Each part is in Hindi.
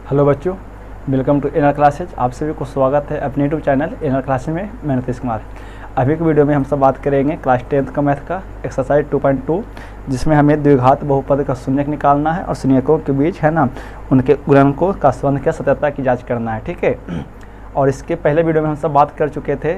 हेलो बच्चों, वेलकम टू इनर क्लासेज। आप सभी को स्वागत है अपने यूट्यूब चैनल इनर क्लासेज में। मैं नीतीश कुमार। अभी की वीडियो में हम सब बात करेंगे क्लास 10th का मैथ का एक्सरसाइज 2.2, जिसमें हमें द्विघात बहुपद का शून्यक निकालना है और शून्यकों के बीच है ना उनके गुणनकों का संबंध क्या सत्यता की जाँच करना है। ठीक है। और इसके पहले वीडियो में हम सब बात कर चुके थे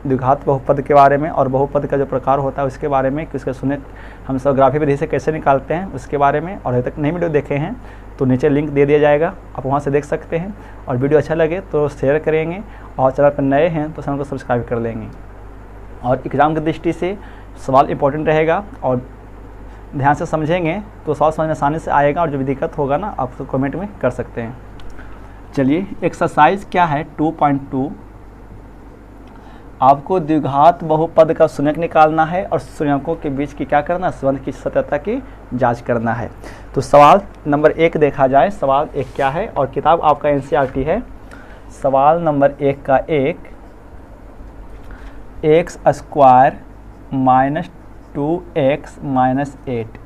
द्विघात बहुपद के बारे में और बहुपद का जो प्रकार होता है उसके बारे में कि उसका शून्यक हम सब ग्राफी विधि से कैसे निकालते हैं उसके बारे में। और अभी तक नई वीडियो देखे हैं तो नीचे लिंक दे दिया जाएगा, आप वहां से देख सकते हैं। और वीडियो अच्छा लगे तो शेयर करेंगे और चैनल पर नए हैं तो चैनल को सब्सक्राइब कर लेंगे। और एग्ज़ाम की दृष्टि से सवाल इंपॉर्टेंट रहेगा और ध्यान से समझेंगे तो सवाल समझ में आसानी से आएगा। और जो भी दिक्कत होगा ना आप उसको कमेंट में कर सकते हैं। चलिए, एक्सरसाइज क्या है 2.2। आपको द्विघात बहुपद का शून्यक निकालना है और शून्यकों के बीच की क्या करना है, संबंध की सत्यता की जांच करना है। तो सवाल नंबर 1 देखा जाए। सवाल 1 क्या है और किताब आपका एनसीईआरटी है। सवाल नंबर 1 का 1 x² - 2x - 8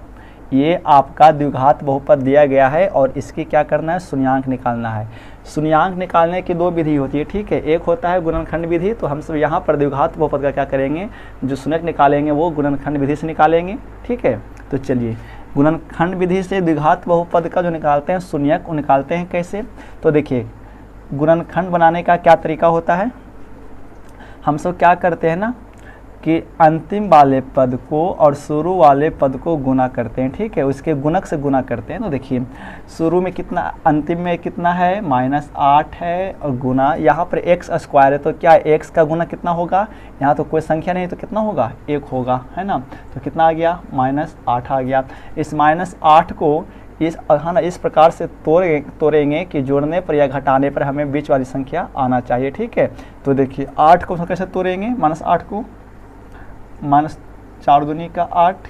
ये आपका द्विघात बहुपद दिया गया है और इसकी क्या करना है, शून्यांक निकालना है। शून्यांक निकालने की दो विधि होती है। ठीक है, एक होता है गुणनखंड विधि। तो हम सब यहाँ पर द्विघात बहुपद का क्या करेंगे, जो शून्यक निकालेंगे वो गुणनखंड विधि से निकालेंगे। ठीक है, तो चलिए गुणनखंड विधि से द्विघात बहुपद का जो निकालते हैं शून्यक वो निकालते हैं कैसे। तो देखिए गुणनखंड बनाने का क्या तरीका होता है। हम सब क्या करते हैं ना कि अंतिम वाले पद को और शुरू वाले पद को गुना करते हैं। ठीक है, उसके गुणक से गुना करते हैं। तो देखिए शुरू में कितना, अंतिम में कितना है, -8 है और गुना यहाँ पर x² है तो क्या x का गुना कितना होगा, यहाँ तो कोई संख्या नहीं तो कितना होगा, 1 होगा, है ना। तो कितना आ गया, -8 आ गया। इस -8 को इस प्रकार से तोड़ेंगे कि जोड़ने पर या घटाने पर हमें बीच वाली संख्या आना चाहिए। ठीक है, तो देखिए 8 को कैसे तोड़ेंगे, -8 को -4 दूनी का 8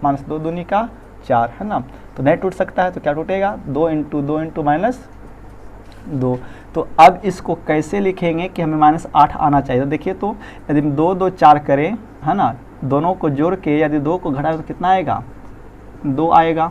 -2 दूनी का 4, है ना। तो नहीं टूट सकता है तो क्या टूटेगा, 2 × 2 × -2। तो अब इसको कैसे लिखेंगे कि हमें -8 आना चाहिए। तो देखिए, तो यदि 2 2 4 करें, है ना, दोनों को जोड़ के यदि 2 को घटाएं तो कितना आएगा, 2 आएगा।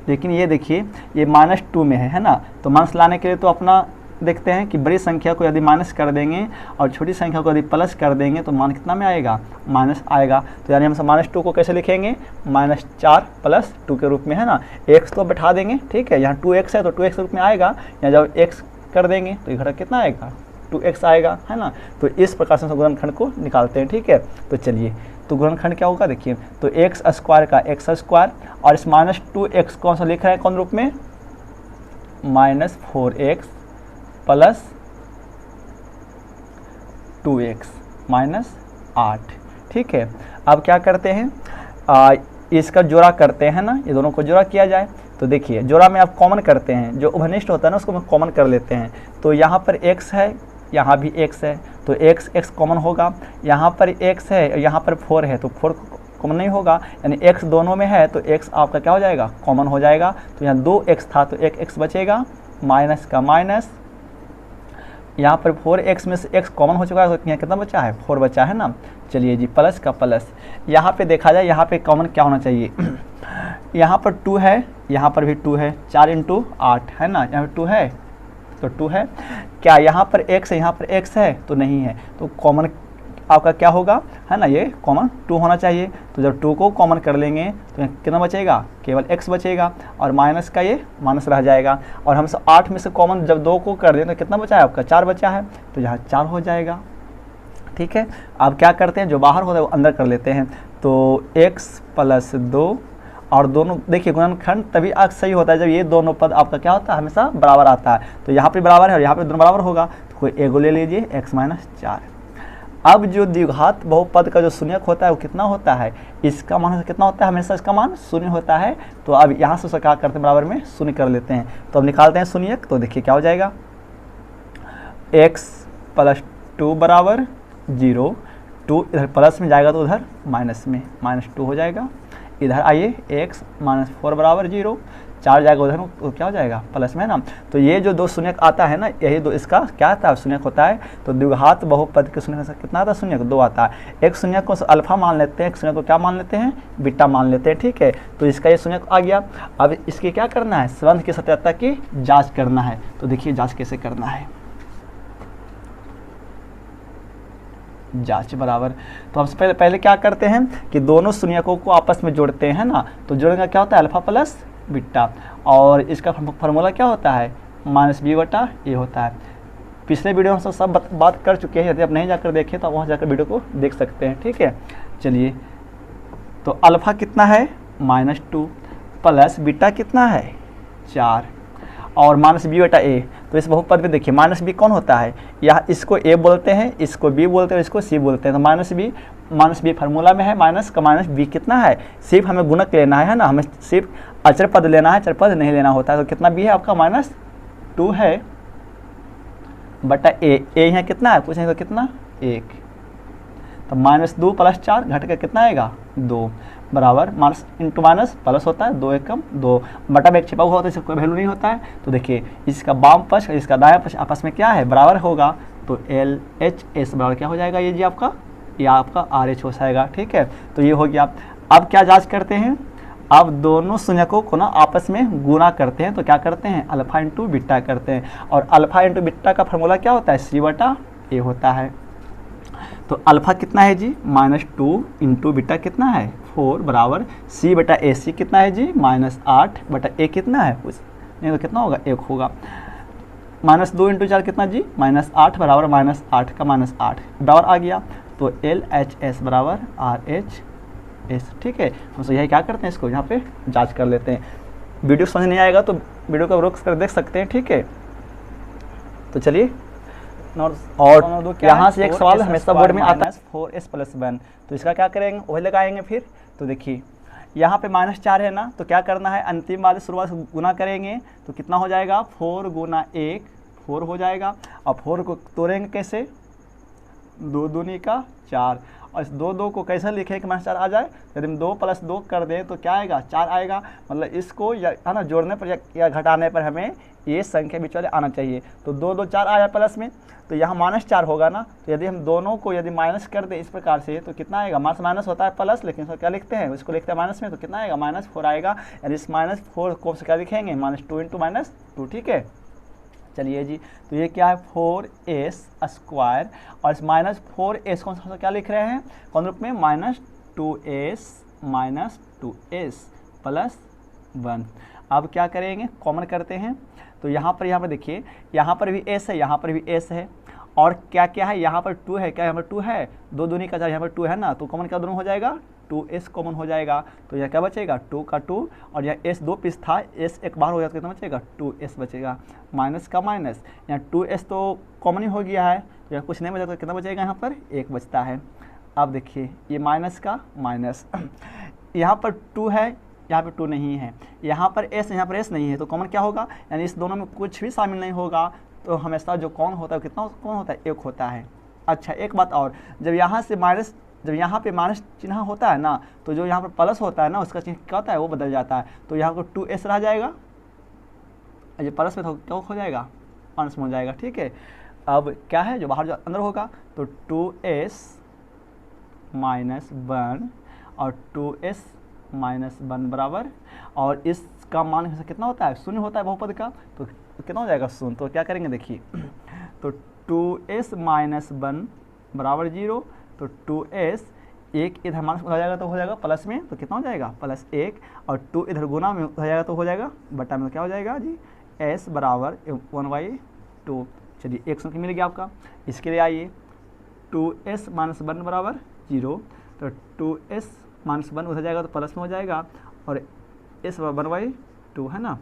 लेकिन ये देखिए ये -2 में है ना। तो माइनस लाने के लिए तो अपना देखते हैं कि बड़ी संख्या को यदि माइनस कर देंगे और छोटी संख्या को यदि प्लस कर देंगे तो मान कितना में आएगा, माइनस आएगा। तो यानी हम -2 को कैसे लिखेंगे, -4 + 2 के रूप में, है ना। x तो बैठा देंगे। ठीक है, यहाँ 2x है तो 2x रूप में आएगा। यहाँ जब x कर देंगे तो ये घटक कितना आएगा, 2x आएगा, है ना। तो इस प्रकार से गुणनखंड को निकालते हैं। ठीक है, तो चलिए तो गुणनखंड क्या होगा, देखिए तो x² का x² और इस -2x कौन सा लिख रहे हैं, कौन रूप में, -4x + 2x - 8। ठीक है, अब क्या करते हैं, इसका जोड़ा करते हैं ना, ये दोनों को जोड़ा किया जाए। तो देखिए जोड़ा में आप कॉमन करते हैं, जो उभयनिष्ठ होता है ना उसको हम कॉमन कर लेते हैं। तो यहाँ पर x है, यहाँ भी x है तो x कॉमन होगा। यहाँ पर x है और यहाँ पर 4 है तो 4 कॉमन नहीं होगा, यानी x दोनों में है तो x आपका क्या हो जाएगा, कॉमन हो जाएगा। तो यहाँ 2x था तो 1x बचेगा, माइनस का माइनस, यहाँ पर 4x में से x कॉमन हो चुका है तो यहाँ कितना बचा है, 4 बचा है ना। चलिए जी, प्लस का प्लस, यहाँ पे देखा जाए यहाँ पे कॉमन क्या होना चाहिए यहाँ पर 2 है, यहाँ पर भी 2 है, 4 × 8 है ना, यहाँ पर 2 है तो 2 है। क्या यहाँ पर x है, यहाँ पर x है तो नहीं है, तो कॉमन आपका क्या होगा, है ना, ये कॉमन 2 होना चाहिए। तो जब 2 को कॉमन कर लेंगे तो यहाँ कितना बचेगा, केवल x बचेगा और माइनस का ये माइनस रह जाएगा। और हम 8 में से कॉमन जब 2 को कर दें तो कितना बचा है आपका, 4 बचा है तो यहाँ 4 हो जाएगा। ठीक है, अब क्या करते हैं, जो बाहर होता है वो अंदर कर लेते हैं। तो x + 2 और दोनों देखिए गुणनखंड तभी सही होता है जब ये दोनों पद आपका क्या होता है, हमेशा बराबर आता है। तो यहाँ पे बराबर है और यहाँ पे दोनों बराबर होगा तो कोई एगो ले लीजिए, x - 4। अब जो द्विघात बहुपद का जो शून्यक होता है वो कितना होता है, इसका मान कितना होता है, हमेशा इसका मान 0 होता है। तो अब यहाँ से क्या करते हैं, बराबर में 0 कर लेते हैं। तो अब निकालते हैं शून्यक। तो देखिए क्या हो जाएगा, x + 2 = 0, 2 इधर प्लस में जाएगा तो उधर माइनस में -2 हो जाएगा। इधर आइए x - 4 = 0, 4 जाएगा उधर तो क्या हो जाएगा प्लस में है ना। तो ये जो दो शून्यक आता है ना, यही दो इसका क्या आता है शून्यक होता है। तो द्विघात बहुपद के शून्यक कितना आता है शून्यक 2 आता है। एक शून्यक को अल्फा मान लेते हैं, एक शून्यक को क्या मान लेते हैं बीटा मान लेते हैं, ठीक है। तो इसका ये शून्यक आ गया। अब इसकी क्या करना है संबंध की सत्यता की जाँच करना है। तो देखिए जाँच कैसे करना है। जांच बराबर, तो हम पहले क्या करते हैं कि दोनों शून्यकों को आपस में जोड़ते हैं ना। तो जोड़ने का क्या होता है अल्फा प्लस बीटा, और इसका फार्मूला क्या होता है माइनस बी बटा ए होता है। पिछले वीडियो में सब बात कर चुके हैं, यदि आप नहीं जाकर देखें तो वहाँ जाकर वीडियो को देख सकते हैं, ठीक है। चलिए तो अल्फा कितना है -2 प्लस बीटा कितना है 4 और माइनस बी बटा ए। तो इस बहुपद में देखिए माइनस बी कौन होता है, यहाँ इसको ए बोलते हैं, इसको बी बोलते हैं, इसको सी बोलते हैं। तो माइनस बी फार्मूला में है, माइनस का माइनस बी कितना है, सिर्फ हमें गुणक लेना है ना, हमें सिर्फ अचर पद लेना है, चर पद नहीं लेना होता है। तो कितना बी है आपका -2 है बटा ए यहाँ कितना है पूछेंगे तो कितना 1। तो -2 प्लस 4 घट के कितना आएगा 2 बराबर माइनस इंटू माइनस प्लस होता है 2 एकम 2 बटा में एक छिपा हुआ होता है, इसका कोई वैल्यू नहीं होता है। तो देखिए इसका बाम पक्ष और इसका दायां पक्ष आपस में क्या है बराबर होगा। तो LHS बराबर क्या हो जाएगा ये जी आपका, या आपका RH हो जाएगा, ठीक है। तो ये हो गया। अब क्या जांच करते हैं, अब दोनों शून्यकों को ना आपस में गुणा करते हैं। तो क्या करते हैं अल्फा इंटू बीटा करते हैं, और अल्फा इंटू बीटा का फार्मूला क्या होता है C बटा ए होता है। तो अल्फा कितना है जी -2 इंटू बीटा कितना है 4 बराबर C बटा ए। सी कितना है जी -8 बटा ए कितना है कुछ नहीं तो कितना होगा 1 होगा। -2 इंटू 4 कितना जी -8 बराबर -8 का -8 बराबर आ गया। तो LHS बराबर RH, ठीक है। हम यही क्या करते हैं इसको यहाँ पे जांच कर लेते हैं। वीडियो समझ नहीं आएगा तो वीडियो को रोक कर देख सकते हैं, ठीक है। तो चलिए और यहाँ से एक सवाल हमेशा बोर्ड में आता है 4s + 1। तो इसका क्या करेंगे वही लगाएंगे फिर। तो देखिए यहाँ पे -4 है ना, तो क्या करना है अंतिम वाले शुरुआत से गुना करेंगे। तो कितना हो जाएगा 4 गुना 1 4 हो जाएगा। और 4 को तोड़ेंगे कैसे 2 दूनी का 4, और इस 2 को कैसे लिखें कि -4 आ जाए। यदि हम 2 + 2 कर दें तो क्या आएगा 4 आएगा। मतलब इसको है ना जोड़ने पर या घटाने पर हमें ये संख्या बीच वाले आना चाहिए। तो 2 2 4 आया प्लस में, तो यहाँ -4 होगा ना। तो यदि हम दोनों को यदि माइनस कर दें इस प्रकार से तो कितना आएगा, माइनस होता है प्लस, लेकिन इसको क्या लिखते हैं इसको लिखते हैं माइनस में। तो कितना आएगा -4 आएगा। यानी इस -4 को क्या लिखेंगे -2 इंटू -2, ठीक है। चलिए जी तो ये क्या है 4s² और इस -4s कौन सा क्या लिख रहे हैं कौन रूप में -2s + 1। अब क्या करेंगे कॉमन करते हैं। तो यहाँ पर देखिए यहाँ पर भी s है, यहाँ पर भी s है, और क्या क्या है यहाँ पर 2 है, क्या यहाँ पर 2 है 2 दूनी का 4 यहाँ पर 2 है ना। तो कॉमन क्या दोनों हो जाएगा 2s कॉमन हो जाएगा। तो यह क्या बचेगा 2 का 2, और यह s 2 पीस था, s एक बार हो गया तो कितना बचेगा 2s बचेगा। माइनस का माइनस, यहाँ 2s तो कॉमन ही हो गया है, तो यह कुछ नहीं बचा तो कितना बचेगा यहाँ पर 1 बचता है। अब देखिए ये माइनस का माइनस, यहाँ पर 2 है यहाँ पर 2 नहीं है, यहाँ पर s यहाँ पर s नहीं है, तो कॉमन क्या होगा यानी इस दोनों में कुछ भी शामिल नहीं होगा। तो हमेशा जो कौन होता है कितना कौन होता है 1 होता है। अच्छा एक बात और, जब यहाँ से माइनस जब यहाँ पे माइनस चिन्ह होता है ना, तो जो यहाँ पर प्लस होता है ना उसका चिन्ह क्या होता है वो बदल जाता है। तो यहाँ को 2s रह जाएगा, ये प्लस में तो क्या हो जाएगा माइनस में हो जाएगा, ठीक है। अब क्या है जो बाहर जो अंदर होगा तो 2s - 1 और 2s - 1 बराबर, और इसका मान कितना होता है 0 होता है बहुपद का, तो कितना हो जाएगा 0। तो क्या करेंगे देखिए तो 2s - 1 बराबर 0, तो 2s 1 इधर माइनस हो जाएगा तो हो जाएगा प्लस में, तो कितना हो जाएगा +1, और 2 इधर गुना में हो जाएगा तो हो जाएगा बटा में, तो क्या हो जाएगा जी s बराबर 1/2। चलिए एक संख्या मिल गया आपका। इसके लिए आइए 2s - 1 बराबर 0, तो 2s - 1 उधर जाएगा तो प्लस में हो जाएगा, और s 1/2 है ना।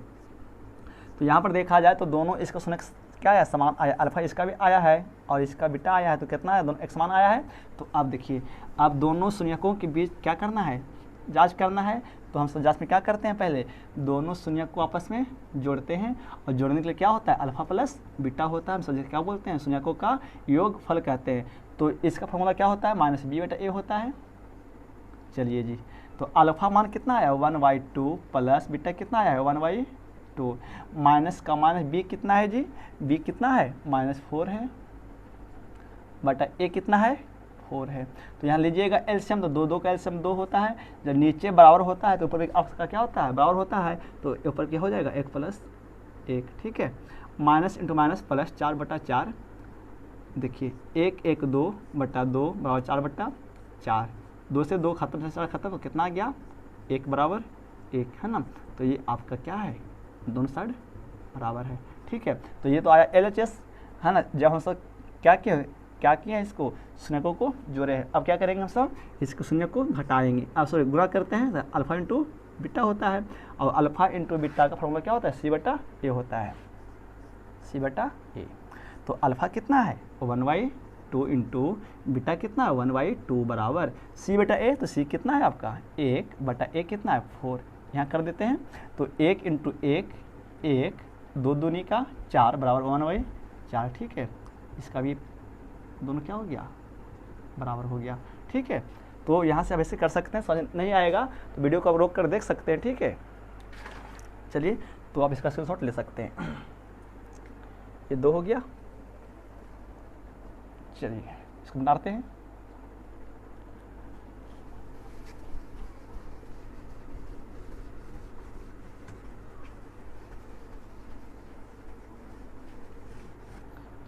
तो यहाँ पर देखा जाए तो दोनों इसका शून्य क्या आया समान आया, अल्फा इसका भी आया है और इसका बीटा आया है, तो कितना है दोनों एक समान आया है। तो अब देखिए अब दोनों शून्यकों के बीच क्या करना है जांच करना है। तो हम सब जांच में क्या करते हैं पहले दोनों शून्यक को आपस में जोड़ते हैं, और जोड़ने के लिए क्या होता है अल्फा प्लस बीटा होता है। हम सब क्या बोलते हैं शून्यकों का योगफल कहते हैं। तो इसका फॉर्मूला क्या होता है -b/a होता है। चलिए जी तो अल्फा मान कितना आया 1/2 प्लस बीटा कितना आया है 1/2 माइनस का माइनस बी कितना है जी, बी कितना है -4 है बटा ए कितना है 4 है। तो यहाँ लीजिएगा एलसीएम, तो 2 का एलसीएम 2 होता है, जब नीचे बराबर होता है तो ऊपर अक्ष का क्या होता है बराबर होता है, तो ऊपर क्या हो जाएगा 1 + 1, ठीक है। माइनस इंटू माइनस प्लस 4/4, देखिए 1 1 2 बटा 2 बराबर 4/4, 2 से 2 खत्म, से 4 खत्म, तो कितना आ गया 1 बराबर 1 है ना। तो ये आपका क्या है दोनों साइड बराबर है, ठीक है। तो ये तो आया LHS है ना। जब हम सब क्या किए हैं, इसको शून्यकों को जोड़े हैं। अब क्या करेंगे हम सब इसको शून्य को घटाएंगे, अब सॉरी गुणा करते हैं, तो अल्फा इंटू बीटा होता है, और अल्फा इंटू बीटा का फॉर्मूला क्या होता है C/A होता है, C/A। तो अल्फा कितना है 1/2 इंटू बीटा कितना है 1/2 बराबर C/A, तो C कितना है आपका 1/A कितना है 4, यहाँ कर देते हैं। तो 1 इंटू 1 1, 2 दूनी का 4 बराबर 1/4, ठीक है। इसका भी दोनों क्या हो गया बराबर हो गया, ठीक है। तो यहाँ से आप ऐसे कर सकते हैं, समझ नहीं आएगा तो वीडियो को आप रोक कर देख सकते हैं, ठीक है। चलिए तो आप इसका स्क्रीनशॉट ले सकते हैं। ये 2 हो गया, चलिए इसको बनाते हैं।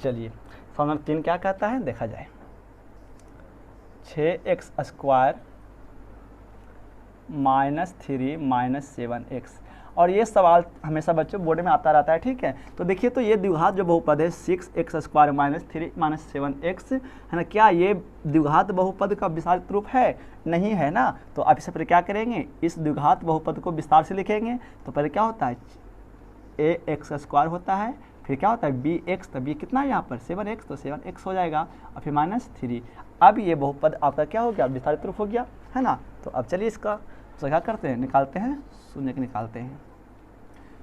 चलिए फॉर्मूला 3 क्या कहता है देखा जाए, 6x² -3 -7x। और ये सवाल हमेशा बच्चों बोर्ड में आता रहता है, ठीक है। तो देखिए, तो ये द्विघात जो बहुपद है 6x² -3 -7x है ना, क्या ये द्विघात बहुपद का विस्तारित रूप है? नहीं है ना। तो अब इससे पहले क्या करेंगे, इस द्विघात बहुपद को विस्तार से लिखेंगे। तो पहले क्या होता है ax² होता है, फिर क्या होता है bx, तो b कितना है यहाँ पर 7x, तो 7x हो जाएगा, और फिर -3। अब ये बहुपद आपका क्या हो गया विस्तारित रूप हो गया है ना। तो अब चलिए इसका तो क्या करते हैं, निकालते हैं, शून्य के निकालते हैं।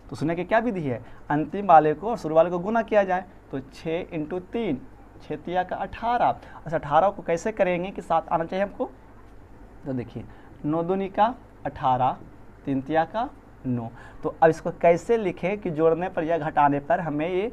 तो शून्य की क्या विधि है, अंतिम वाले को और शुरू वाले को गुना किया जाए। तो 6 इंटू 3, 6 तिया का 18। अच्छा 18 को कैसे करेंगे कि 7 आना चाहिए हमको। तो देखिए 9 दूनी का 18, 3 तिया का 9। तो अब इसको कैसे लिखें कि जोड़ने पर या घटाने पर हमें ये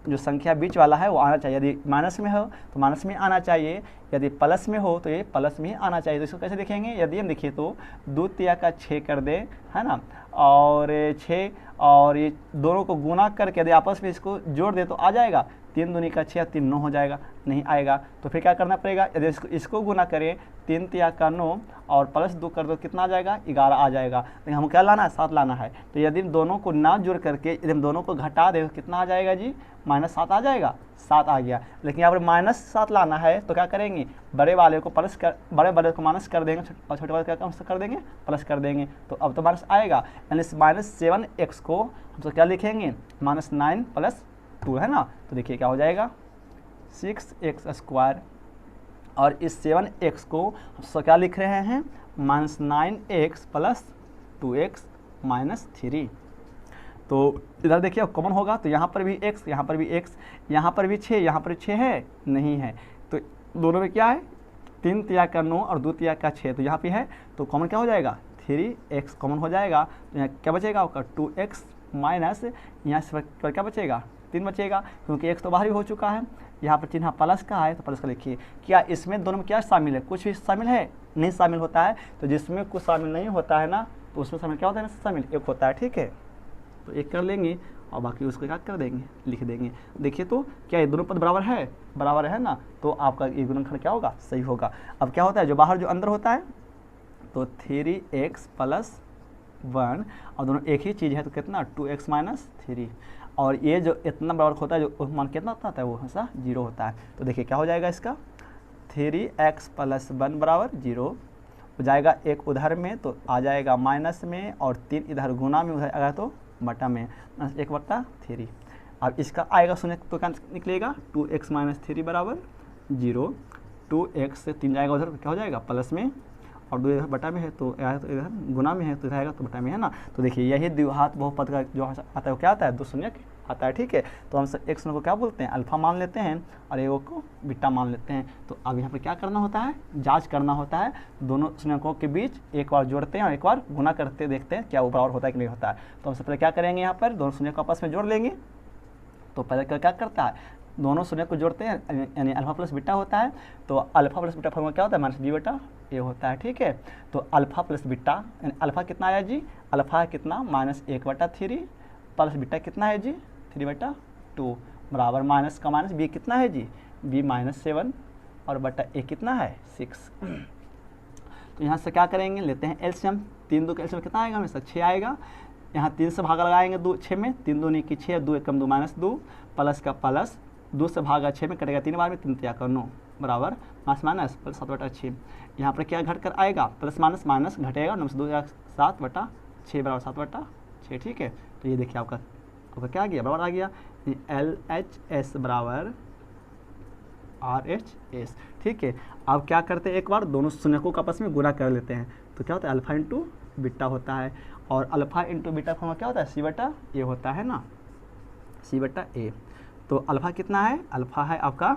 जो संख्या बीच वाला है वो आना चाहिए। यदि माइनस में हो तो माइनस में आना चाहिए, यदि प्लस में हो तो ये प्लस में ही आना चाहिए। तो इसको कैसे लिखेंगे, यदि हम देखिए तो 2 तिया का 6 कर दें है ना, और 6 और ये दोनों को गुना करके यदि आपस में इसको जोड़ दे तो आ जाएगा 3 दूनी का 6, 3 9 हो जाएगा, नहीं आएगा। तो फिर क्या करना पड़ेगा, यदि इसको गुना करें 3 तिया का 9 और प्लस 2 कर दो कितना आ जाएगा 11 आ जाएगा। लेकिन हमको क्या लाना है 7 लाना है। तो यदि दोनों को ना जोड़ करके यदि हम दोनों को घटा दें तो कितना आ जाएगा जी -7 आ जाएगा, 7 आ गया। लेकिन यहाँ पर -7 लाना है तो क्या करेंगे, बड़े वाले को प्लस कर, बड़े को माइनस कर देंगे और छोटे वाले का कर देंगे प्लस कर देंगे। तो अब तो माइनस आएगा, यानी -7x को हम तो क्या लिखेंगे -9 + 2 है ना। तो देखिए क्या हो जाएगा 6x² और इस 7x को हम क्या लिख रहे हैं -9x + 2x - 3। तो इधर देखिए अब कॉमन होगा, तो यहाँ पर भी x, यहाँ पर भी x, यहाँ पर भी 6, यहाँ पर 6 है नहीं है। तो दोनों में क्या है 3 तिया का 9 और 2 तिया का 6, तो यहाँ पे है तो कॉमन क्या हो जाएगा 3x कॉमन हो जाएगा। तो यहाँ क्या बचेगा आपका 2x माइनस यहाँ से पर क्या बचेगा 3 बचेगा, क्योंकि x तो बाहर ही हो चुका है। यहाँ पर चिन्ह प्लस का है तो प्लस का लिखिए। क्या इसमें दोनों में क्या शामिल है, कुछ भी शामिल है नहीं शामिल होता है। तो जिसमें कुछ शामिल नहीं होता है ना तो उसमें शामिल क्या होता है ना शामिल एक होता है, ठीक है। तो एक कर लेंगे और बाकी उसको क्या कर देंगे लिख देंगे। देखिए तो क्या ये दोनों पद बराबर है ना, तो आपका ये गुणनखंड क्या होगा सही होगा। अब क्या होता है जो बाहर जो अंदर होता है तो 3x + 1 और दोनों एक ही चीज़ है तो कितना 2x - 3, और ये जो इतना बराबर होता है जो मान कितना होता है वो हमेशा 0 होता है। तो देखिए क्या हो जाएगा इसका 3x + 1 बराबर 0 हो जाएगा, एक उधर में तो आ जाएगा माइनस में और 3 इधर गुना में उधर आएगा तो बटा में 1/3। अब इसका आएगा शून्य तो क्या निकलेगा 2x - 3 बराबर 0, 2x से 3 जाएगा उधर क्या हो जाएगा प्लस में और 2 इधर बटा में है तो इधर गुना में है तो इधर आएगा तो बटा में है ना। तो देखिए यही द्विघात बहुपद का जो आता है वो क्या आता है 2 शून्य आता है, ठीक है। तो हम एक शून्य को क्या बोलते हैं, अल्फा मान लेते हैं और एगो को बीटा मान लेते हैं। तो अब यहाँ पर क्या करना होता है, जांच करना होता है, दोनों शून्यकों के बीच एक बार जोड़ते हैं और एक बार गुना करते देखते हैं क्या वो बराबर होता है कि नहीं होता है। तो हम सबसे पहले क्या करेंगे, यहाँ पर दोनों शून्य को आपस में जोड़ लेंगे। तो पहले क्या करता है, दोनों शून्य को जोड़ते हैं यानी अल्फा प्लस बीटा होता है। तो अल्फा प्लस बीटा फॉर्मूला क्या होता है, माइनस बी बटा ए होता है, ठीक है। तो अल्फा प्लस बीटा यानी अल्फा कितना आया जी, अल्फा है कितना -1/3 प्लस बीटा कितना है जी 3/2 बराबर माइनस का माइनस बी कितना है जी बी -7 और बटा ए कितना है 6। तो यहाँ से क्या करेंगे, लेते हैं एलसीएम, 3 2 का एलसीएम कितना आएगा, हमेशा 6 आएगा। यहाँ 3 से भागा लगाएंगे 2 6 में, 3 2 की 6, 2 1 2 -2 प्लस का प्लस 2 से भागा 6 में कटेगा 3 बार में, 3 3 9 बराबर माइनस प्लस 7/6। यहाँ पर क्या घट कर आएगा, प्लस माइनस माइनस घटेगा 9 से 2 7/6 बराबर 7/6, ठीक है। तो ये देखिए आपका क्या आ गया, बराबर आ गया LHS बराबर RHS, ठीक है। अब क्या करते हैं, एक बार दोनों शून्यकों को आपस में गुणा कर लेते हैं। तो क्या होता है, अल्फा इंटू बीटा होता है और अल्फा इंटू बीटा फॉर्मूला क्या होता है, C/A होता है ना, C/A। तो अल्फा कितना है, अल्फा है आपका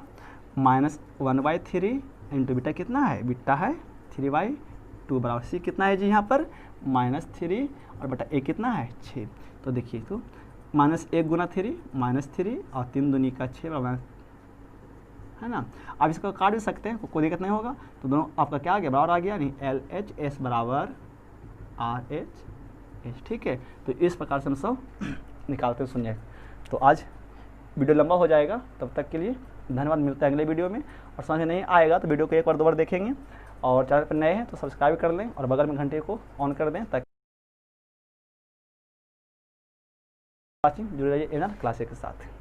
-1/3 इंटू बीटा कितना है, बीटा है 3/2 बराबर C कितना है जी यहाँ पर -3 और बटा A कितना है 6। तो देखिए तो -1 गुना 3 -3 और 3 दूनी का 6 बराबर है ना। अब इसको काट भी सकते हैं, कोई दिक्कत नहीं होगा। तो दोनों आपका क्या आ गया, बराबर आ गया नहीं, LHS बराबर RHS, ठीक है। तो इस प्रकार से हम सब निकालते हैं शून्य। तो आज वीडियो लंबा हो जाएगा, तब तक के लिए धन्यवाद, मिलता है अगले वीडियो में। और समझ में नहीं आएगा तो वीडियो को एक बार 2 बार देखेंगे और चैनल पर नए हैं तो सब्सक्राइब कर लें और बगल में घंटे को ऑन कर दें ताकि जुड़े रहिए एनआर क्लासेस के साथ।